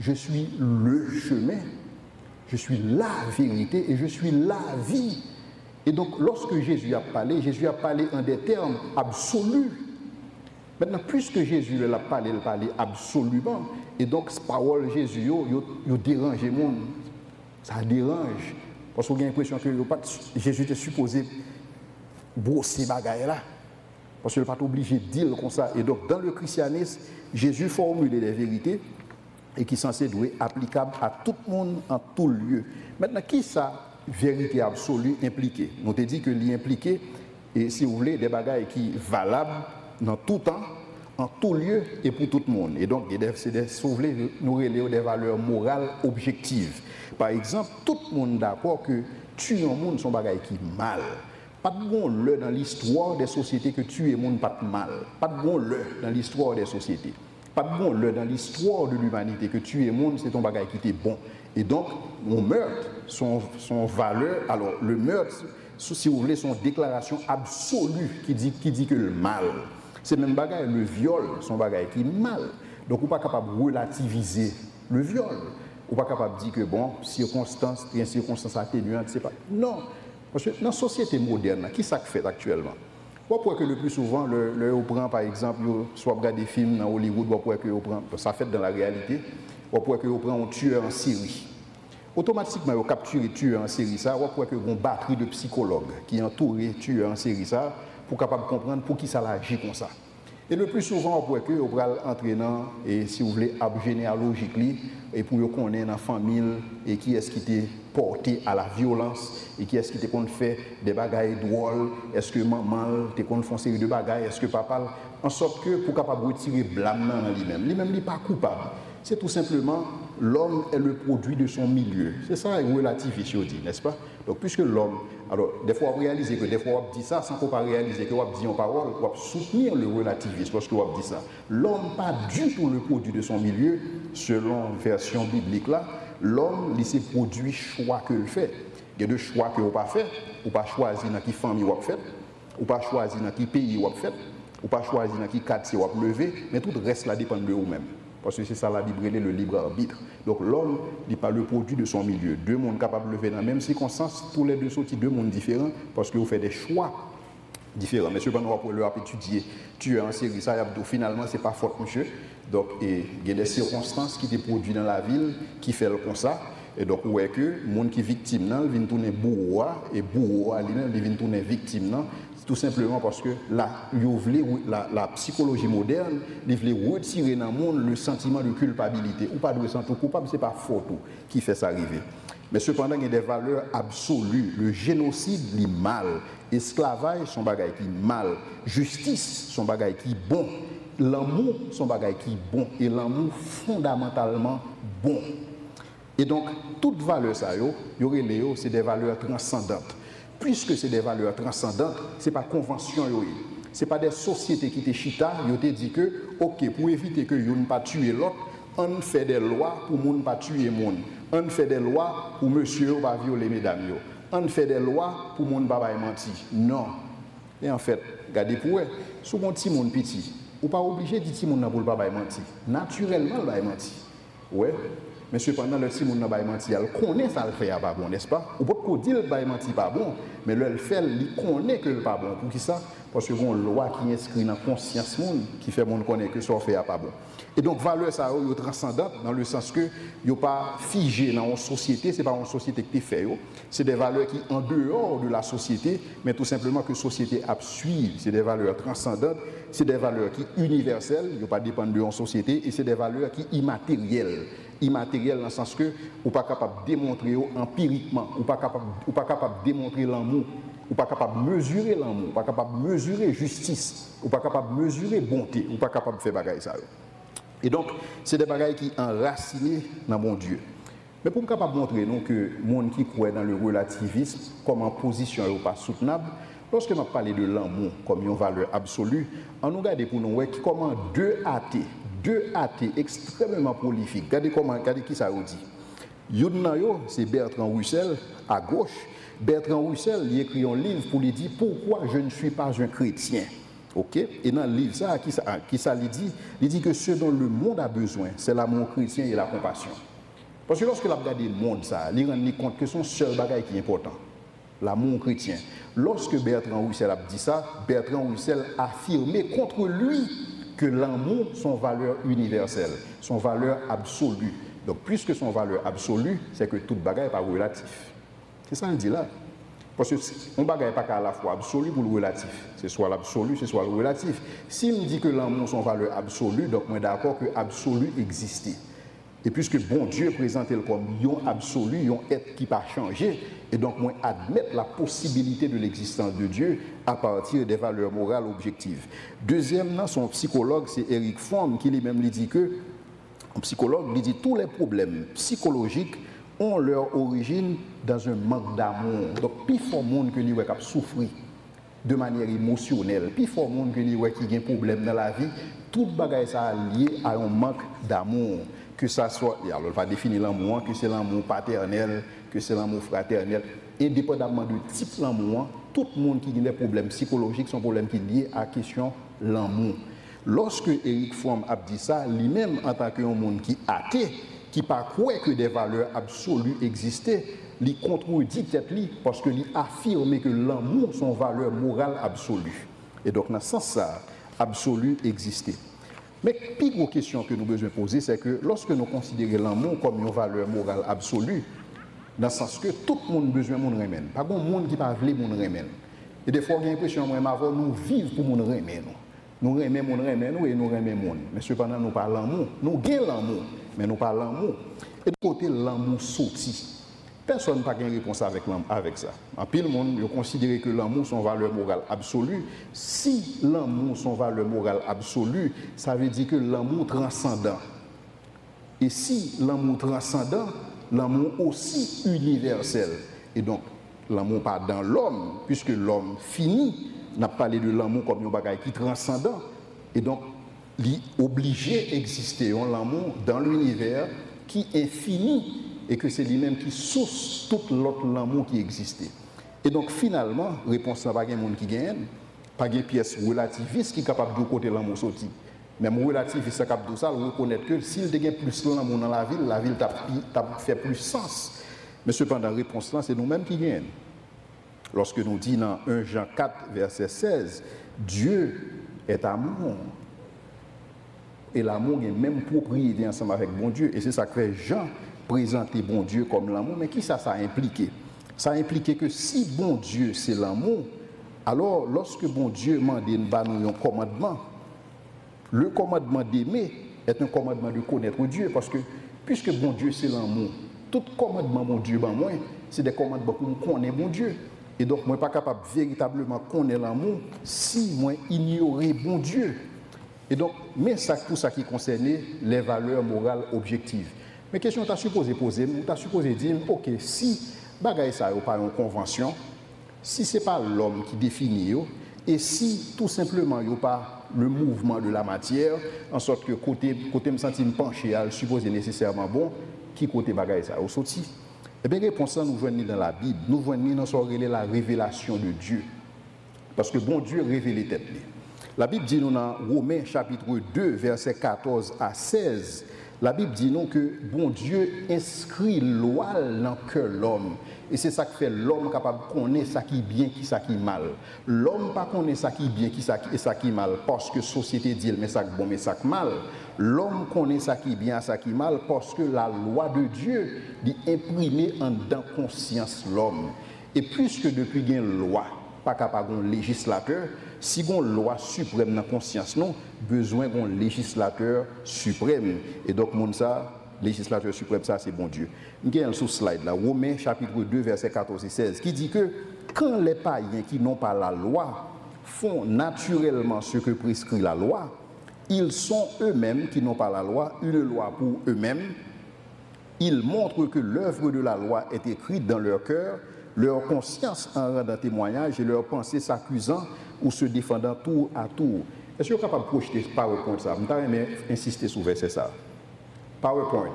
je suis le chemin, je suis la vérité et je suis la vie. Et donc lorsque Jésus a parlé en des termes absolus. Maintenant, puisque Jésus l'a parlé, il parlait absolument. Et donc, cette parole de Jésus, il dérange le monde. Ça dérange. Parce qu'on a l'impression que Jésus était supposé brosser bagaille là. Parce qu'il n'est pas obligé de dire comme ça. Et donc, dans le christianisme, Jésus formulait des vérités et qui sont censées être applicables à tout le monde, en tout lieu. Maintenant, qui ça, vérité absolue impliquée? On a dit que l'impliqué, et si vous voulez, des bagailles qui sont valables dans tout temps, en tout lieu et pour tout le monde. Et donc, c'est des, si vous voulez, nous relèvons des valeurs morales objectives. Par exemple, tout le monde est d'accord que tuer un monde, c'est un bagaille qui est mal. Pas de bon le dans l'histoire des sociétés que tuer un monde pas de mal. Pas de bon le dans l'histoire des sociétés. Pas de bon le dans l'histoire de l'humanité que tuer un monde, c'est un bagaille qui était bon. Et donc, mon meurtre, son valeur, alors le meurtre, si vous voulez, son déclaration absolue qui dit que le mal. C'est même bagaille, le viol, son bagaille qui est mal. Donc, on n'est pas capable de relativiser le viol. On n'est pas capable de dire que, bon, circonstance, il y a une circonstance atténuante, c'est pas. Non. Parce que dans la société moderne, qui ça fait actuellement? On voit que le plus souvent, on prend par exemple, soit regarde des films dans Hollywood, on voit que ça fait dans la réalité, on voit que on prend un tueur en Syrie. automatiquement, vous capturez tueur en série ça, vous croyez que vous avez une batterie de psychologues qui entourent tueur en série ça pour capable comprendre pour qui ça agit comme ça. Et le plus souvent, vous croyez que vous allez entrer dans, et si vous voulez, arbre généalogique, et pour connaître dans la famille, et qui est-ce qui t'est porté à la violence, et qui est-ce qui t'est fait des bagailles drôles, est-ce que maman t'est fait une série de bagailles, est-ce que papa, en sorte que pour capable retirer blâme dans lui-même. Lui-même, il n'est pas coupable. C'est tout simplement l'homme est le produit de son milieu. C'est ça, relativiste, je dis, n'est-ce pas? Donc, puisque l'homme, alors, des fois, on réalise que des fois, on dit ça sans qu'on pas réaliser que on dit en parole, on soutenir le relativisme lorsque on dit ça. L'homme pas du tout le produit de son milieu, selon la version biblique là. L'homme, il s'est produit choix que le fait. Il y a des choix que vous pas fait, ou pas choisir dans quelle famille vous fait, ou pas choisir dans quel pays vous fait, ou pas choisir dans quel quartier vous levé, mais tout le reste là dépend de vous-même. Parce que c'est ça la Bible, le libre arbitre. Donc l'homme n'est pas le produit de son milieu. Deux mondes capables de lever dans la même circonstance, tous les deux sortis deux mondes différents, parce que vous faites des choix différents. Mais cependant, pour le étudier, tu es en série, ça, finalement, ce n'est pas faute, monsieur. Donc, il y a des circonstances qui te produisent dans la ville qui font comme ça. Et donc, vous voyez que le monde qui est victime, il vient tourner bourreau, et bourreau, il vient tourner victime. Tout simplement parce que la psychologie moderne, il veut retirer dans le monde le sentiment de culpabilité. Ou pas de ressentir coupable, ce n'est pas photo qui fait ça arriver. Mais cependant, il y a des valeurs absolues. Le génocide, il est mal. Esclavage, son bagage qui est mal. Justice, son bagage qui est bon. L'amour, son bagage qui est bon. Et l'amour, fondamentalement bon. Et donc, toutes valeurs, c'est des valeurs transcendantes. Puisque c'est des valeurs transcendantes, ce n'est pas convention. Ce n'est pas des sociétés qui te chita, ils te dit que, ok, pour éviter que vous ne pas tuer l'autre, on fait des lois pour ne pas tuer le monde. On fait des lois pour monsieur ne pas violer mesdames. On fait des lois pour ne pas mentir. Non. Et en fait, regardez pour eux, si mon petit monde petit, ou pas obligé de dire que mon ne pas mentir. Naturellement, il va mentir. Ouais. Mais cependant, le petit monde n'a pas menti, il connaît ça le fait pas bon, n'est-ce pas? Ou pas dire le pas menti pas bon, mais le fait, il connaît que le pas bon. Pour qui ça? Parce que bon, loi qui inscrit dans la conscience monde qui fait monde connaître que ça fait pas bon. Et donc valeur ça est transcendante dans le sens que yo pas figé dans une société, c'est pas une société qui fait c'est des valeurs qui en dehors de la société, mais tout simplement que la société a suivi, c'est des valeurs transcendantes, c'est des valeurs qui universelles, yo pas dépendre de une société et c'est des valeurs qui immatérielles. Immatériel dans le sens que ou pas capable de démontrer empiriquement, ou pas capable de démontrer l'amour, ou pas capable de mesurer l'amour, ou pas capable de mesurer justice, ou pas capable de mesurer bonté, ou pas capable de faire bagaille ça. Et donc, c'est des bagailles qui enracinés dans mon Dieu. Mais pour me capable de montrer nous que le monde qui croit dans le relativisme comme en position n'est pas soutenable, lorsque je parle de l'amour comme une valeur absolue, on nous regarde pour nous comment deux athées extrêmement prolifiques. Regardez qui ça vous dit. Youdnayo, c'est Bertrand Russell, à gauche. Bertrand Russell, il écrit un livre pour lui dire pourquoi je ne suis pas un chrétien. Okay? Et dans le livre, qui ça lui dit? Il dit que ce dont le monde a besoin, c'est l'amour chrétien et la compassion. Parce que lorsque l'on regarde le monde, il rend compte que son seul bagage qui est important, l'amour chrétien. Lorsque Bertrand Russell a dit ça, Bertrand Russell a affirmé contre lui que l'amour, son valeur universelle, son valeur absolue. Donc, puisque son valeur absolue, c'est que toute bagaille n'est pas relatif. C'est ça qu'il dit là. Parce que on bagaille n'est pas qu'à la fois absolu pour le relatif. C'est soit l'absolu, c'est soit le relatif. S'il me dit que l'amour, son valeur absolue, donc moi d'accord que absolu existait. Et puisque bon Dieu présentait comme un absolu, un être qui n'a pas changé, et donc moi admettre la possibilité de l'existence de Dieu à partir des valeurs morales objectives. Deuxièmement, son psychologue, c'est Eric Fromm, qui lui-même dit que, un psychologue, lui dit tous les problèmes psychologiques ont leur origine dans un manque d'amour. Donc, plus fort monde que lui qui souffrir de manière émotionnelle, plus fort monde que lui qui a un problème dans la vie, tout bagage ça lié à un manque d'amour. Que ça soit, alors on va définir l'amour, que c'est l'amour paternel, que c'est l'amour fraternel, indépendamment du type l'amour, tout le monde qui a des problèmes psychologiques sont des problèmes qui sont liés à la question de l'amour. Lorsque Eric Fromm a dit ça, lui-même en tant qu'un monde qui athée, qui ne croit que des valeurs absolues existaient, il contredit tête-lui parce qu'il affirme que l'amour sont valeur morale absolue. Et donc dans ce sens-là, absolu existait. Mais la plus grosse question que nous devons poser, c'est que lorsque nous considérons l'amour comme une valeur morale absolue, dans le sens que tout le monde a besoin de mon remède. Pas de monde qui pas veut mon remède. Et des fois, j'ai l'impression que nous vivons pour mon remède. Nous remettons mon remède et nous remettons mon. Mais cependant, nous parlons l'amour. Nous gagnons l'amour, mais nous parlons l'amour. Et de côté, l'amour sorti. Personne n'a pas de réponse avec ça. En pile, le monde considère que l'amour son valeur morale absolue. Si l'amour son valeur morale absolue, ça veut dire que l'amour transcendant. Et si l'amour transcendant, l'amour aussi universel. Et donc, l'amour pas dans l'homme, puisque l'homme fini, n'a pas parlé de l'amour comme un bagage qui transcendant. Et donc, il est obligé d'exister l'amour dans l'univers qui est fini et que c'est lui-même qui source tout l'autre l'amour qui existait. Et donc, finalement, réponse à pas de monde qui gagne, pas de pièce relativiste qui est capable de côté l'amour sorti. Même relativiste, c'est capable de ça, reconnaître que s'il y a plus l'amour dans la ville t'a fait plus sens. Mais cependant, la réponse là, c'est nous-mêmes qui gagnons. Lorsque nous disons dans 1 Jean 4, verset 16, Dieu est amour. Et l'amour est même propriété ensemble avec bon Dieu. Et c'est ça que fait Jean présenter bon Dieu comme l'amour. Mais qui ça a impliqué? Ça a impliqué que si bon Dieu c'est l'amour, alors lorsque bon Dieu m'a donné un commandement, le commandement d'aimer est un commandement de connaître Dieu. Parce que puisque bon Dieu c'est l'amour, tout commandement bon Dieu, moi, c'est des commandements pour nous connaître bon Dieu. Et donc, moi, je ne suis pas capable véritablement de connaître l'amour si moi ignorais bon Dieu. Et donc, mais ça, tout ça qui concerne les valeurs morales objectives. Mais question, tu as supposé poser, tu as supposé dire, ok, si bagaille ça n'est pas une convention, si ce n'est pas l'homme qui définit, et si tout simplement il n'y a pas le mouvement de la matière, en sorte que côté me sentir penché, à supposer nécessairement bon, qui côté bagaille ça au sorti. Eh bien, réponse ça, nous voyons dans la Bible, nous voyons dans la révélation de Dieu. Parce que bon Dieu révèle les têtes. La Bible dit nous dans Romains chapitre 2, versets 14 à 16, la Bible dit nous que bon Dieu inscrit loi dans le cœur de l'homme. Et c'est ça qui fait l'homme capable de connaître ça qui est bien, qui ça qui est mal. L'homme pas connaît ça qui est bien, qui ça qui est mal, parce que la société dit mais ça qui est bon, mais ça qui est mal. L'homme connaît ça qui est bien, ça qui est mal, parce que la loi de Dieu dit imprimer en dans conscience l'homme. Et puisque depuis qu'il y a une loi, pas capable d'un législateur, si il y a une loi suprême dans la conscience, non, besoin d'un législateur suprême. Et donc, législateur suprême, ça c'est bon Dieu. Il y a un sous-slide là, Romains chapitre 2, verset 14 et 16, qui dit que quand les païens qui n'ont pas la loi font naturellement ce que prescrit la loi, ils sont eux-mêmes qui n'ont pas la loi, une loi pour eux-mêmes. Ils montrent que l'œuvre de la loi est écrite dans leur cœur, leur conscience en rendant témoignage et leur pensée s'accusant ou se défendant tour à tour. Est-ce que vous êtes capable de projeter PowerPoint ça? Je vais insister sur verset ça. PowerPoint.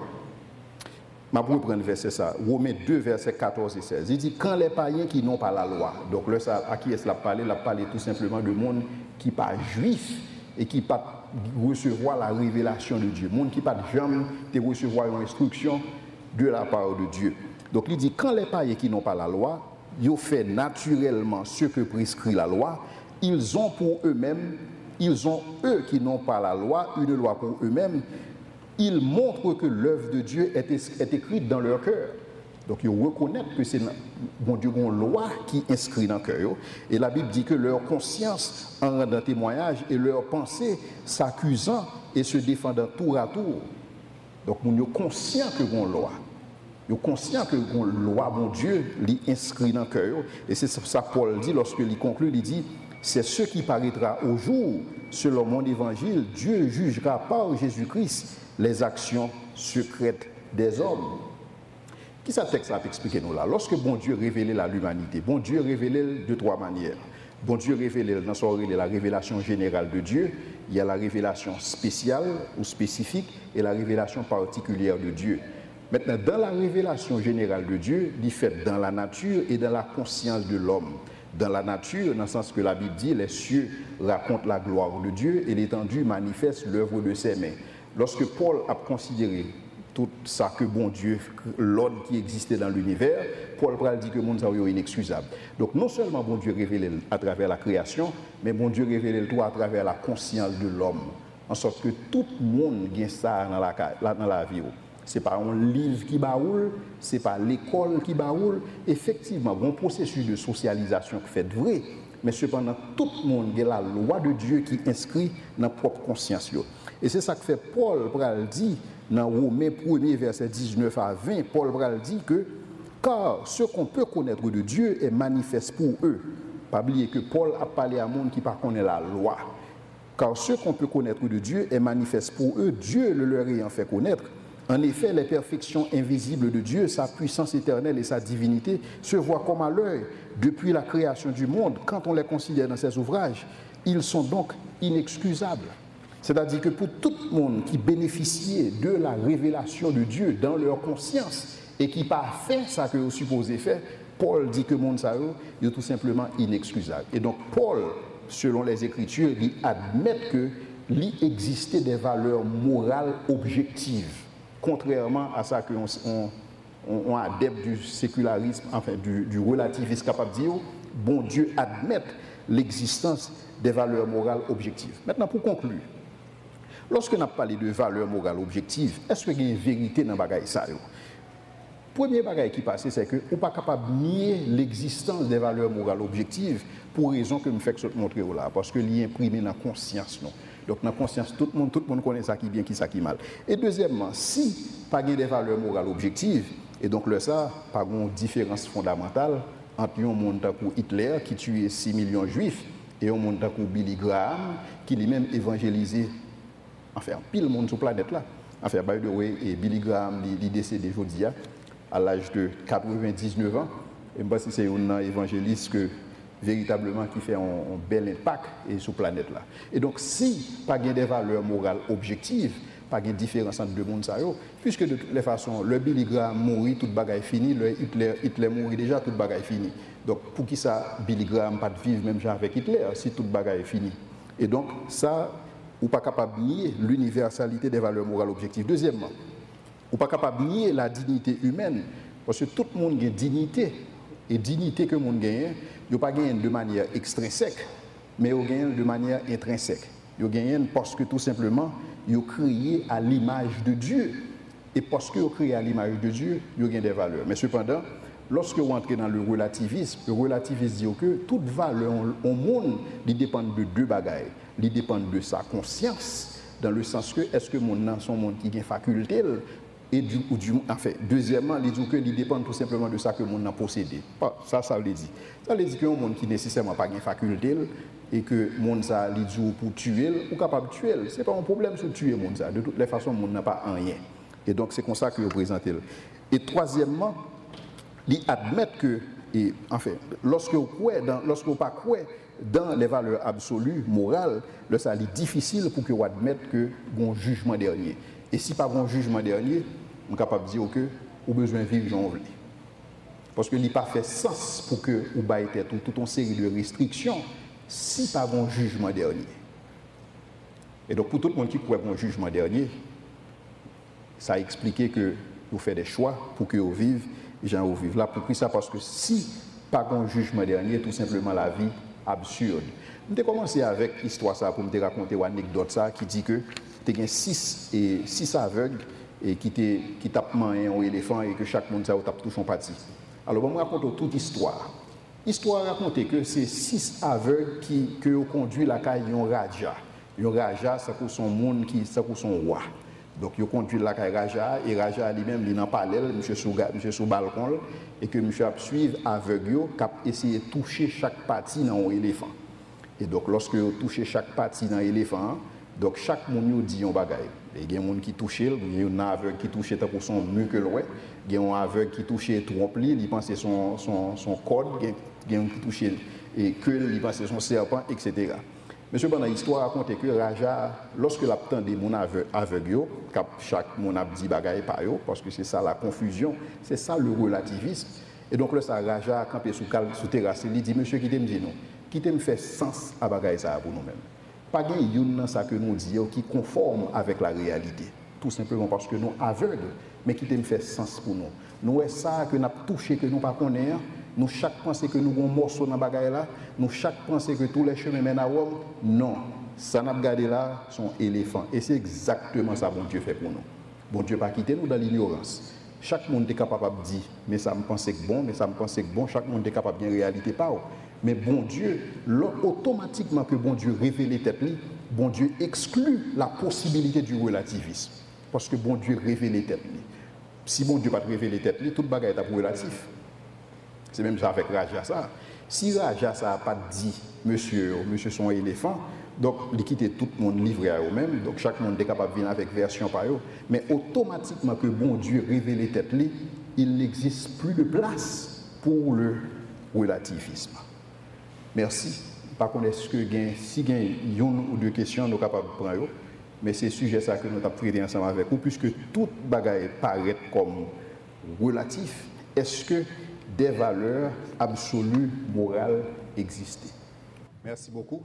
Je vais prendre verset ça. Romains 2, verset 14 et 16. Il dit quand les païens qui n'ont pas la loi, donc là, à qui est-ce qu'il a parlé tout simplement de monde qui n'est pas juif et qui ne pas recevoir la révélation de Dieu. Monde qui ne pas jamais recevoir une instruction de la part de Dieu. Donc il dit quand les païens qui n'ont pas la loi, ils ont fait naturellement ce que prescrit la loi, ils ont pour eux-mêmes, eux qui n'ont pas la loi, une loi pour eux-mêmes, ils montrent que l'œuvre de Dieu est écrite dans leur cœur. Donc ils reconnaissent que c'est bon Dieu une loi qui est inscrite dans le cœur. Et la Bible dit que leur conscience en rendant témoignage et leur pensée s'accusant et se défendant tour à tour. Donc nous sommes conscients que une loi. Nous sommes conscients que une loi, bon Dieu, est inscrite dans le cœur. Et c'est ça que Paul dit lorsqu'il conclut, il dit c'est ce qui paraîtra au jour, selon mon évangile, Dieu jugera par Jésus-Christ les actions secrètes des hommes. Qui ça texte a expliqué nous là? Lorsque bon Dieu révélait à l'humanité, bon Dieu révélait de trois manières. Bon Dieu révélait dans la révélation générale de Dieu, il y a la révélation spéciale ou spécifique et la révélation particulière de Dieu. Maintenant, dans la révélation générale de Dieu, il est fait dans la nature et dans la conscience de l'homme. Dans la nature, dans le sens que la Bible dit, les cieux racontent la gloire de Dieu et l'étendue manifeste l'œuvre de ses mains. Lorsque Paul a considéré tout ça que bon Dieu, l'ordre qui existait dans l'univers, Paul dit que le monde est inexcusable. Donc non seulement bon Dieu révèle à travers la création, mais bon Dieu révèle tout à travers la conscience de l'homme. En sorte que tout le monde gagne ça dans la vie. Ce n'est pas un livre qui baoule, ce n'est pas l'école qui baoule. Effectivement, il y a un processus de socialisation qui fait vrai, mais cependant, tout le monde a la loi de Dieu qui inscrit dans la propre conscience. Et c'est ça que fait Paul Pral dit dans Romains 1er, verset 19 à 20. Paul Pral dit que car ce qu'on peut connaître de Dieu est manifeste pour eux. Pas oublier que Paul a parlé à un monde qui ne connaît pas la loi. Car ce qu'on peut connaître de Dieu est manifeste pour eux, Dieu le leur ayant fait connaître. En effet, les perfections invisibles de Dieu, sa puissance éternelle et sa divinité se voient comme à l'œil depuis la création du monde. Quand on les considère dans ses ouvrages, ils sont donc inexcusables. C'est-à-dire que pour tout le monde qui bénéficiait de la révélation de Dieu dans leur conscience et qui n'a pas fait ça que vous supposez faire, Paul dit que le monde est tout simplement inexcusable. Et donc Paul, selon les Écritures, il admet qu'il existait des valeurs morales objectives, contrairement à ça qu'on adepte du sécularisme, enfin du relativisme capable de dire, bon Dieu admet l'existence des valeurs morales objectives. Maintenant, pour conclure, lorsque nous avons parlé de valeurs morales objectives, est-ce qu'il y a une vérité dans le bagage ça? Premier bagage qui passe, c'est que vous n'êtes pas capable de nier l'existence des valeurs morales objectives pour raison que je fais montrer là, parce que c'est imprimé dans la conscience. Non? Donc dans la conscience, tout le monde connaît ça qui est bien, qui ça qui est mal. Et deuxièmement, si pas des valeurs morales objectives, et donc là, ça, pas une différence fondamentale entre un monde comme Hitler qui tuait 6 millions de juifs et un monde comme Billy Graham qui lui-même évangélisé, enfin, pile monde sur la planète là. Enfin, by the way, et Billy Graham, il est décédé aujourd'hui à l'âge de 99 ans. Et je pense que c'est un évangéliste que, véritablement qui fait un bel impact sur la planète là. Et donc, si pas des valeurs morales objectives, pas de différence entre deux mondes, puisque de toutes les façons, le Billy Graham mourit, toute bagaille fini, le Hitler mourit déjà, toute bagaille fini. Donc, pour qui ça, Billy Graham pas de vivre même genre avec Hitler, si toute bagaille est finie. Et donc, ça, ou pas capable de nier l'universalité des valeurs morales objectives. Deuxièmement, ou pas capable de nier la dignité humaine, parce que tout le monde a une dignité, et dignité que le monde gagne, il n'y a pas gagné de manière extrinsèque, mais il gagne de manière intrinsèque. Il gagne parce que tout simplement, il créé à l'image de Dieu, et parce qu'il créé à l'image de Dieu, il gagne des valeurs. Mais cependant, lorsque vous entrez dans le relativisme dit que toute valeur au monde, il dépend de deux bagailles. Il dépend de sa conscience, dans le sens que est-ce que mon monde son monde qui a une faculté, et enfin, deuxièmement, il dit que il dépend tout simplement de ça que mon monde a possédé. Ça veut dire. Ça veut dire qu'un monde qui nécessairement pas une faculté et que monde ça il dit pour tuer ou capable de tuer, c'est pas un problème de tuer monde ça. De toutes les façons, monde n'a pas rien. Et donc c'est comme ça que vous présentez. Et troisièmement, il admet que, et enfin, lorsque vous pas croyez dans les valeurs absolues, morales, ça est difficile pour que vous admettez que bon jugement dernier. Et si pas bon jugement dernier, on est capable de dire que vous avez besoin de vivre j'en veux. Parce que il n'a pas fait sens pour que vous ayez toute une série de restrictions si pas bon jugement dernier. Et donc pour tout le monde qui croit bon jugement dernier, ça a expliqué que vous faites des choix pour que vous vivez, j'en vivre là. Pourquoi ça? Parce que si pas bon jugement dernier, tout simplement la vie absurde. Je vais commencer avec l'histoire ça pour me raconter une anecdote ça qui dit que tu as 6 aveugles et qui tapent un éléphant et que chaque monde tape tout son parti. Alors on me raconte toute histoire. L'histoire raconte que c'est 6 aveugles qui ont conduit la caille un raja. Un raja, c'est pour son monde c'est pour son roi. Donc ils ont conduit la caille raja et raja lui-même il est en parallèle, monsieur sur le balcon et que monsieur a suivi aveugle qui a essayé de toucher chaque partie dans un éléphant. Et donc lorsque vous touchez chaque partie dans l'éléphant, donc chaque monde dit un bagaille. Il y a des gens qui touchent, il y a un aveugle qui touche pour son mieux que l'ouest, il y a un aveugle qui touche trompe-li, il pense son code, il y a un qui touche et queue, il pense son serpent, etc. Monsieur, pendant l'histoire raconte que Raja, lorsque l'attend des mon aveugle, chaque monde a dit bagaille par eux, parce que c'est ça la confusion, c'est ça le relativisme. Et donc là, ça Raja a campé sous terrasse, il dit monsieur qui t'aime dit non, qui t'aime fait sens à bagaille ça pour nous-mêmes. Pas de yon dans ça que nous disons qui conforme avec la réalité. Tout simplement parce que nous aveugles, mais qui te fait sens pour nous. Nous est ça que nous avons touché, que nous ne connaissons pas. Nous chaque pensée que nous avons un morceau dans la bagaille là. Nous chaque pensée que tous les chemins mènent à Rome. Non. Ça n'a pas gardé là son éléphant. Et c'est exactement ça que bon Dieu fait pour nous. Bon Dieu pas quitter nous dans l'ignorance. Chaque monde est capable de dire, mais ça me pensait que bon, mais ça me pensait que bon, chaque monde est capable de dire réalité pas. Mais bon Dieu, automatiquement que bon Dieu révèle tête li, bon Dieu exclut la possibilité du relativisme. Parce que bon Dieu révèle tête li. Si bon Dieu pas révélé tête li, toute bagaille est relatif. C'est même ça avec Raja ça. Si Raja ça n'a pas dit, monsieur son éléphant, donc il quitte tout le monde livré à eux-mêmes, donc chaque monde est capable de venir avec version par eux. Mais automatiquement que bon Dieu révèle tête li, il n'existe plus de place pour le relativisme. Merci. Par contre, est-ce que si il y a une ou deux questions, nous sommes capables de prendre, mais c'est sujet ça que nous avons traité ensemble avec vous, puisque toute bagaille paraît comme relatif, est-ce que des valeurs absolues, morales existent? Merci beaucoup.